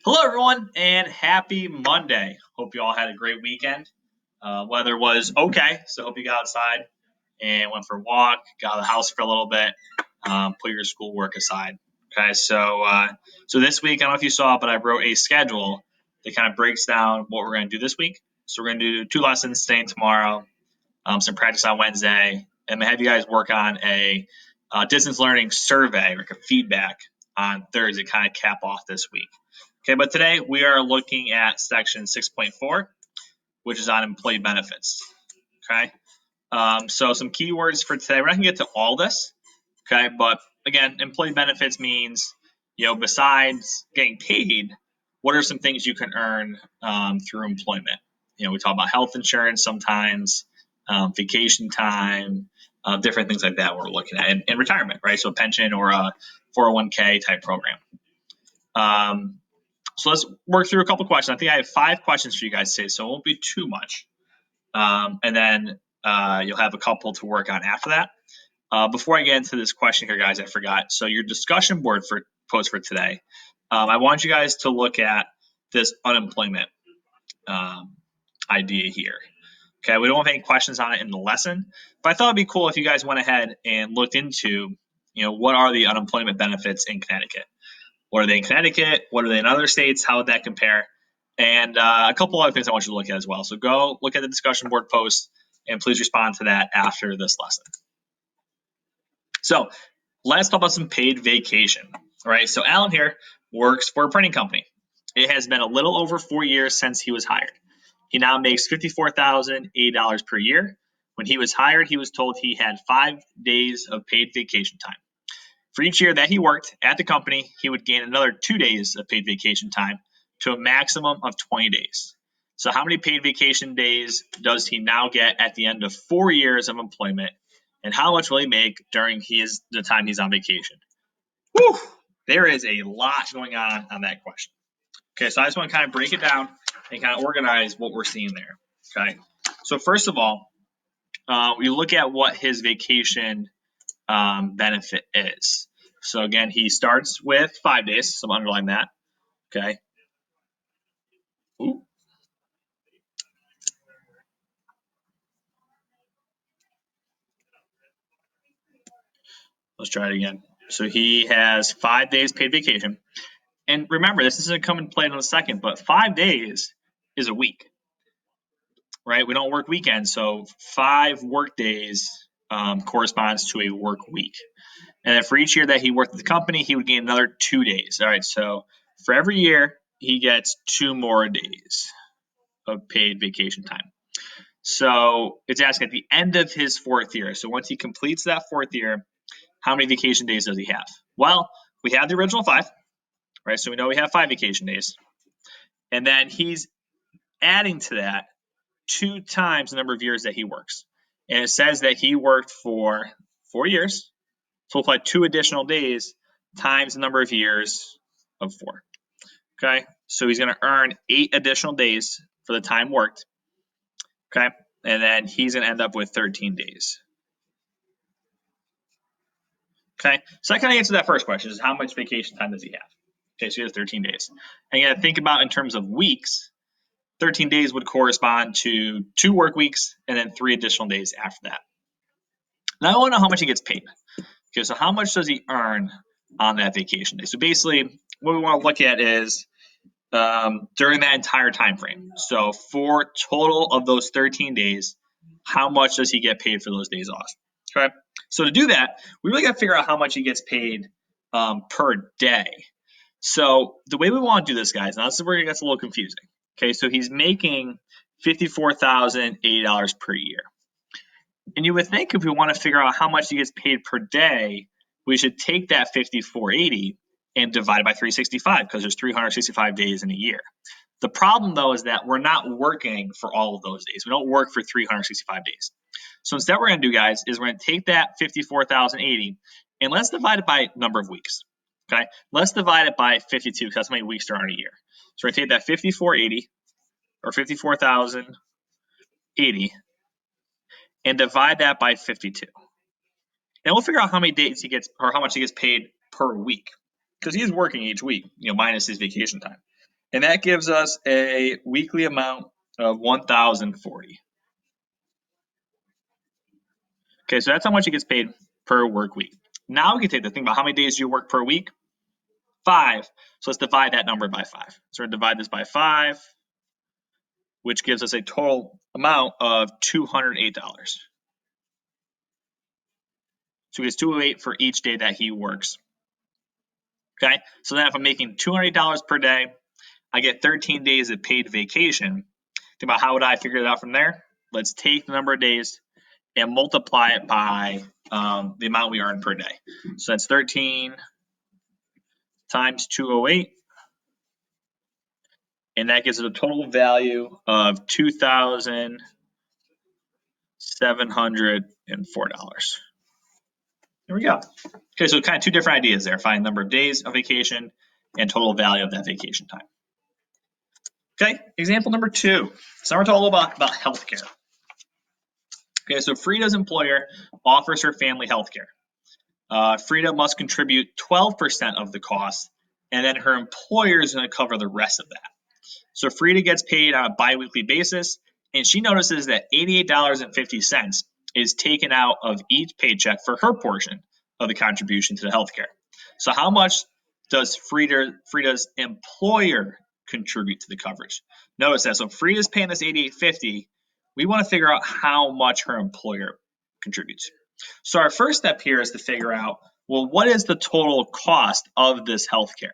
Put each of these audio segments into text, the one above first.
Hello, everyone, and happy Monday. Hope you all had a great weekend. Weather was okay, so hope you got outside and went for a walk, got out of the house for a little bit, put your schoolwork aside. Okay, so this week, I don't know if you saw, but I wrote a schedule that kind of breaks down what we're going to do this week. So we're going to do 2 lessons today and tomorrow, some practice on Wednesday, and I'm going to have you guys work on a distance learning survey, like a feedback on Thursday, kind of cap off this week. Okay, but today we are looking at section 6.4, which is on employee benefits. Okay, so some keywords for today. We're not gonna get to all this. Okay, but again, employee benefits means, besides getting paid, what are some things you can earn through employment? We talk about health insurance sometimes, vacation time, different things like that we're looking at, and retirement, right? So a pension or a 401k type program. So let's work through a couple questions. I think I have 5 questions for you guys today, so it won't be too much. And then you'll have a couple to work on after that. Before I get into this question here, guys, I forgot. So your discussion board post for today, I want you guys to look at this unemployment idea here. Okay, we don't have any questions on it in the lesson, but I thought it'd be cool if you guys went ahead and looked into, what are the unemployment benefits in Connecticut? What are they in Connecticut? What are they in other states? How would that compare? And a couple other things I want you to look at as well. So go look at the discussion board post and please respond to that after this lesson. So let's talk about some paid vacation. All right, so Alan here works for a printing company. It has been a little over 4 years since he was hired. He now makes $54,080 per year. When he was hired, he was told he had 5 days of paid vacation time. For each year that he worked at the company, he would gain another 2 days of paid vacation time to a maximum of 20 days. So how many paid vacation days does he now get at the end of 4 years of employment? And how much will he make during the time he's on vacation? Whew, there is a lot going on that question. Okay, so I just want to kind of break it down and kind of organize what we're seeing there. Okay, so first of all, we look at what his vacation benefit is. So again, he starts with 5 days, so I'm underlining that. Okay. Ooh. Let's try it again. So he has 5 days paid vacation. And remember, this isn't come in play in a second, but 5 days is a week, right? We don't work weekends, so 5 work days corresponds to a work week. And then for each year that he worked at the company, he would gain another 2 days. All right, so for every year, he gets 2 more days of paid vacation time. So it's asking at the end of his 4th year. So once he completes that 4th year, how many vacation days does he have? Well, we have the original 5, right? So we know we have 5 vacation days. And then he's adding to that 2 times the number of years that he works. And it says that he worked for 4 years. So we'll apply 2 additional days times the number of years of 4. Okay, so he's going to earn 8 additional days for the time worked. Okay, and then he's going to end up with 13 days. Okay, so that kind of answers that first question, is how much vacation time does he have? Okay, so he has 13 days. And you got to think about in terms of weeks, 13 days would correspond to 2 work weeks and then 3 additional days after that. Now I want to know how much he gets paid. Okay, so how much does he earn on that vacation day? So basically, what we want to look at is during that entire time frame. So for total of those 13 days, how much does he get paid for those days off? Okay, so to do that, we really got to figure out how much he gets paid per day. So the way we want to do this, guys, now this is where it gets a little confusing. Okay, so he's making $54,080 per year. And you would think if we want to figure out how much he gets paid per day, we should take that 5480 and divide it by 365 because there's 365 days in a year. The problem, though, is that we're not working for all of those days. We don't work for 365 days. So instead what we're going to do, guys, is we're going to take that 54,080 and let's divide it by number of weeks. Okay, let's divide it by 52 because that's how many weeks there are in a year. So we're going to take that 5480 or 54,080 and divide that by 52. And we'll figure out how many days he gets or how much he gets paid per week because he is working each week, minus his vacation time. And that gives us a weekly amount of $1,040. Okay, so that's how much he gets paid per work week. Now we can take the thing about how many days do you work per week? 5. So let's divide that number by 5. So we're going to divide this by 5, which gives us a total amount of $208. So he gets $208 for each day that he works. Okay, so then if I'm making $208 per day, I get 13 days of paid vacation. Think about how would I figure it out from there? Let's take the number of days and multiply it by the amount we earn per day. So that's 13 times 208, and that gives it a total value of $2,704. There we go. Okay, so kind of two different ideas there. Find number of days of vacation and total value of that vacation time. Okay, example number 2. So now we're talking about healthcare. Okay, so Frida's employer offers her family healthcare. Frida must contribute 12% of the cost, and then her employer is going to cover the rest of that. So Frida gets paid on a biweekly basis, and she notices that $88.50 is taken out of each paycheck for her portion of the contribution to the healthcare. So how much does Frida's employer contribute to the coverage? Notice that. So Frida's paying this $88.50. We want to figure out how much her employer contributes. So our first step here is to figure out, well, what is the total cost of this healthcare?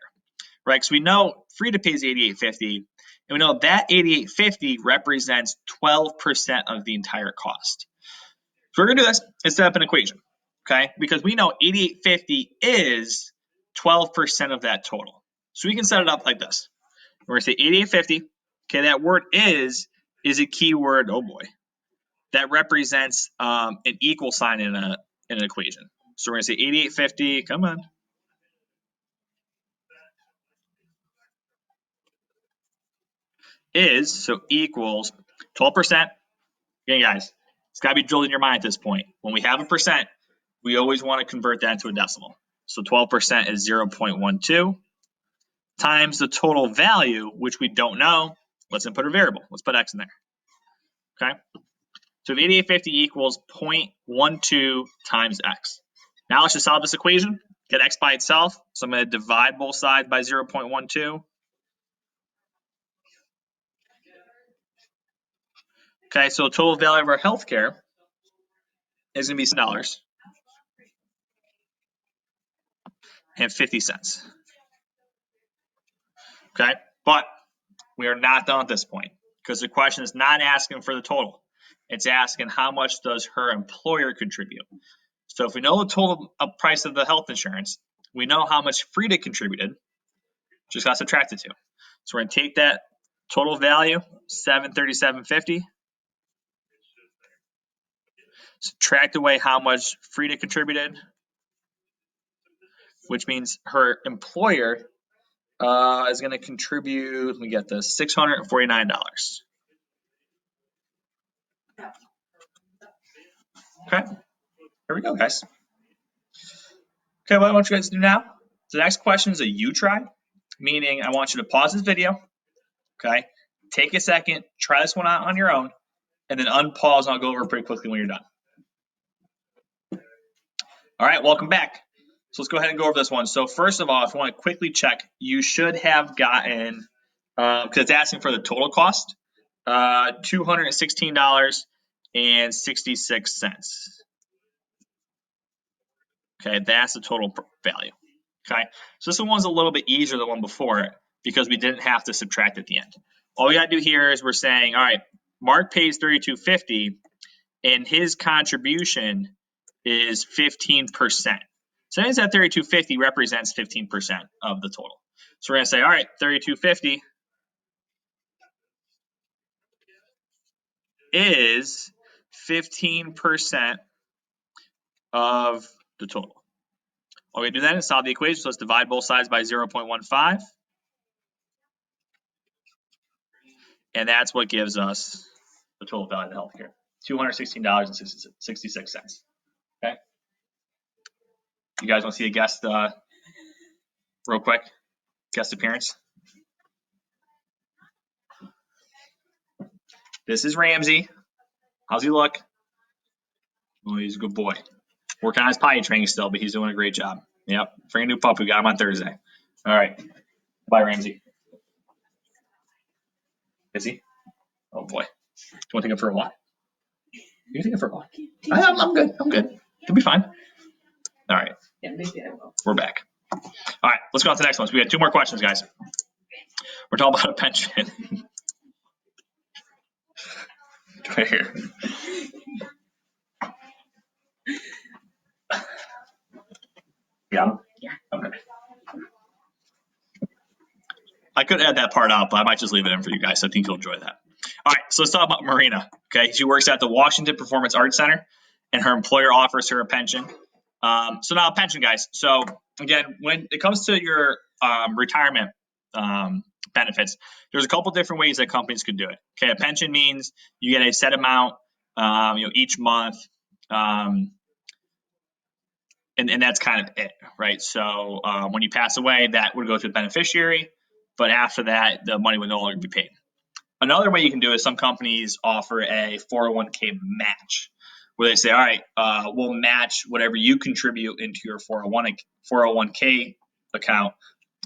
Right? Because we know Frida pays $88.50, and we know that $88.50 represents 12% of the entire cost. So we're going to do this and set up an equation, okay? Because we know $88.50 is 12% of that total. So we can set it up like this. We're going to say $88.50. Okay, that word is a keyword, oh boy, that represents an equal sign in an equation. So we're going to say $88.50, come on. Is, so equals 12%. Again, guys, it's got to be drilled in your mind at this point. When we have a percent, we always want to convert that into a decimal. So 12% is 0.12 times the total value, which we don't know. Let's input a variable. Let's put x in there. Okay. So if 8850 equals 0.12 times x. Now let's just solve this equation. Get x by itself. So I'm going to divide both sides by 0.12. Okay, so the total value of our healthcare is going to be $7.50. Okay, but we are not done at this point because the question is not asking for the total. It's asking how much does her employer contribute. So if we know the total price of the health insurance, we know how much Frida contributed, just got to subtract the two. So we're going to take that total value, $737.50, subtract away how much Frida contributed, which means her employer is going to contribute, let me get this, $649. Okay, here we go, guys. Okay, what I want you guys to do now, the next question is a you try, meaning I want you to pause this video, okay, take a second, try this one out on your own, and then unpause, and I'll go over it pretty quickly when you're done. All right, welcome back. So let's go ahead and go over this one. So first of all, if you want to quickly check, you should have gotten, because it's asking for the total cost, $216.66. Okay, that's the total value. Okay, so this one's a little bit easier than the one before it because we didn't have to subtract at the end. All we got to do here is we're saying, all right, Mark pays $32.50 and his contribution is 15%. So that means that $32.50 represents 15% of the total. So we're going to say, all right, $32.50 is 15% of the total. All we do then is solve the equation. So let's divide both sides by 0.15. And that's what gives us the total value of the healthcare, $216.66. Okay. You guys want to see a guest real quick? Guest appearance? This is Ramsey. How's he look? Oh, he's a good boy. Working on his potty training still, but he's doing a great job. Yep. Brand new pup. We got him on Thursday. All right. Bye, Ramsey. Is he? Oh, boy. Do you want to take him for a walk? You can take him for a walk. I'm good. I'm good. He'll be fine. All right. Yeah, maybe I will. We're back. All right. Let's go on to the next one. So we got 2 more questions, guys. We're talking about a pension. Right here. Yeah. Okay. I could add that part out, but I might just leave it in for you guys. I think you'll enjoy that. All right, so let's talk about Marina. Okay, she works at the Washington Performance Arts Center, and her employer offers her a pension. So now a pension, guys. So again, when it comes to your retirement benefits, there's a couple different ways that companies could do it. Okay, a pension means you get a set amount, each month. And that's kind of it, right? So when you pass away, that would go to the beneficiary, but after that, the money would no longer be paid. Another way you can do it is some companies offer a 401k match, where they say, all right, we'll match whatever you contribute into your 401k account,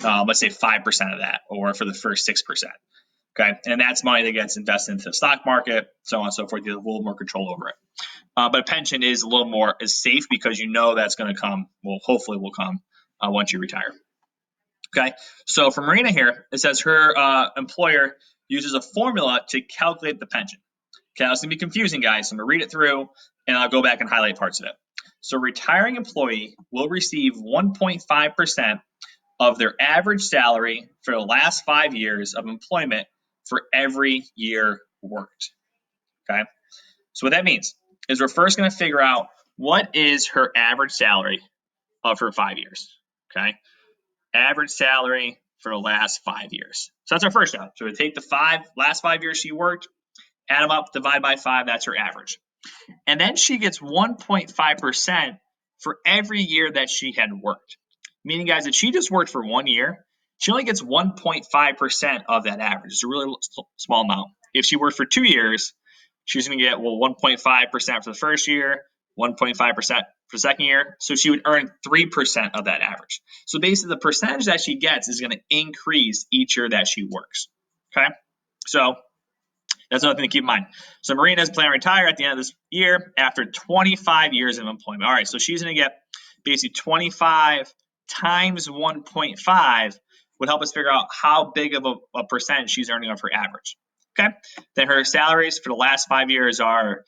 let's say 5% of that, or for the first 6%. Okay, and that's money that gets invested into the stock market, so on and so forth. You have a little more control over it. But a pension is a little more safe because you know that's going to come. Well, hopefully will come once you retire. Okay, so for Marina here, it says her employer uses a formula to calculate the pension. Okay, that's going to be confusing, guys. So I'm going to read it through, and I'll go back and highlight parts of it. So retiring employee will receive 1.5% of their average salary for the last 5 years of employment for every year worked. Okay, so what that means is we're first going to figure out what is her average salary of her 5 years. Okay, average salary for the last 5 years. So that's our first job. So we take the last 5 years she worked, add them up, divide by 5. That's her average. And then she gets 1.5% for every year that she had worked. Meaning, guys, if she just worked for 1 year, she only gets 1.5% of that average. It's a really small amount. If she worked for 2 years, she's going to get 1.5% for the first year, 1.5% for the second year. So she would earn 3% of that average. So basically, the percentage that she gets is going to increase each year that she works. Okay, so that's another thing to keep in mind. So Marina is planning to retire at the end of this year after 25 years of employment. All right, so she's going to get basically 25 times 1.5 would help us figure out how big of a percentage she's earning off her average. Okay, then her salaries for the last 5 years are,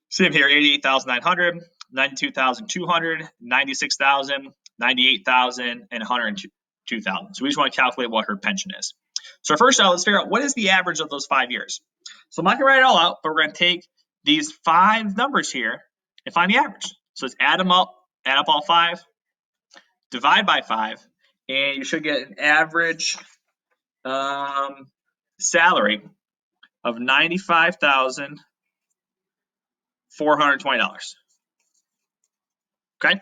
same here, 88,900, 92,200, 96,000, 98,000, and 102,000. So we just want to calculate what her pension is. So first of all, let's figure out what is the average of those 5 years. So I'm not going to write it all out, but we're going to take these 5 numbers here and find the average. So let's add them up, add up all 5, divide by 5, and you should get an average salary of $95,420. Okay,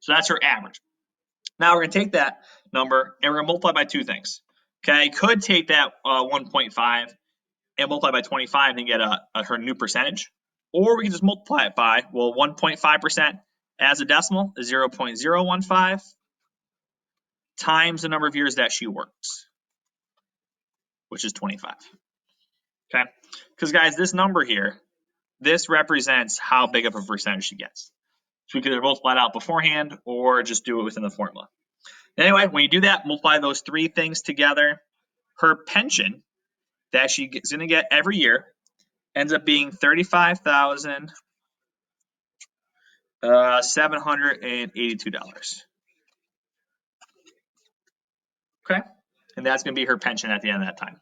so that's her average. Now we're going to take that number and we're going to multiply by 2 things. Okay, could take that 1.5 and multiply by 25 and get her new percentage. Or we can just multiply it by, 1.5% as a decimal is 0.015 times the number of years that she works, which is 25. Okay, because guys, this number here, this represents how big of a percentage she gets. So we could either multiply it out beforehand or just do it within the formula. Anyway, when you do that, multiply those 3 things together, her pension that she is going to get every year ends up being $35,782. Okay, and that's going to be her pension at the end of that time.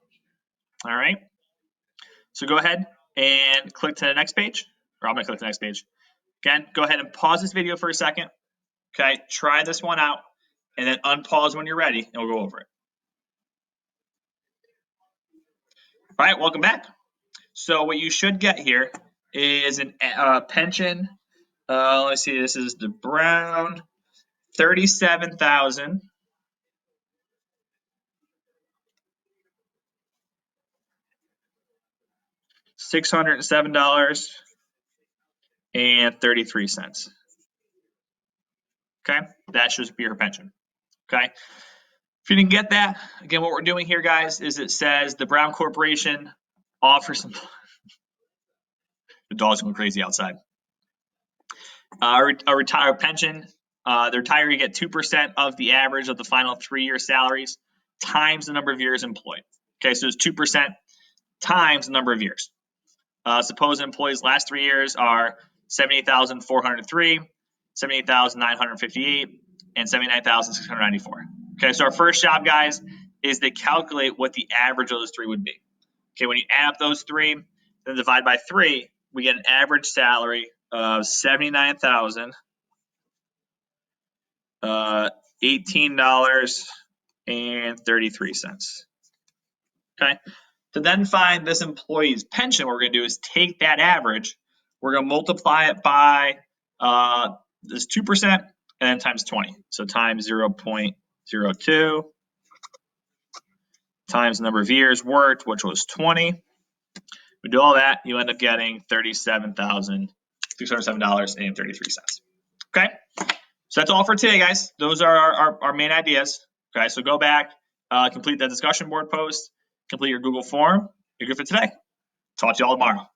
All right, so go ahead and click to the next page, or I'm going to click to the next page. Again, go ahead and pause this video for a second. Okay, try this one out, and then unpause when you're ready, and we'll go over it. All right, welcome back. So what you should get here is a pension. Let's see, this is the Brown, 37,000. $607.33. Okay, that should be her pension. Okay, if you didn't get that, again, what we're doing here, guys, is it says the Brown Corporation offers some. The dog's going crazy outside. A retired pension. The retiree get 2% of the average of the final 3-year salaries times the number of years employed. Okay, so it's 2% times the number of years. Suppose an employee's last 3 years are 78,403, 78,958, and 79,694. Okay, so our first job, guys, is to calculate what the average of those three would be. Okay, when you add up those three, then divide by 3, we get an average salary of $18.33. Okay, to then find this employee's pension, what we're going to do is take that average, we're going to multiply it by this 2% and then times 20. So times 0.02 times the number of years worked, which was 20. We do all that, you end up getting $37,607.33. Okay, so that's all for today, guys. Those are our main ideas. Okay, so go back, complete that discussion board post, complete your Google form. You're good for today. Talk to you all tomorrow.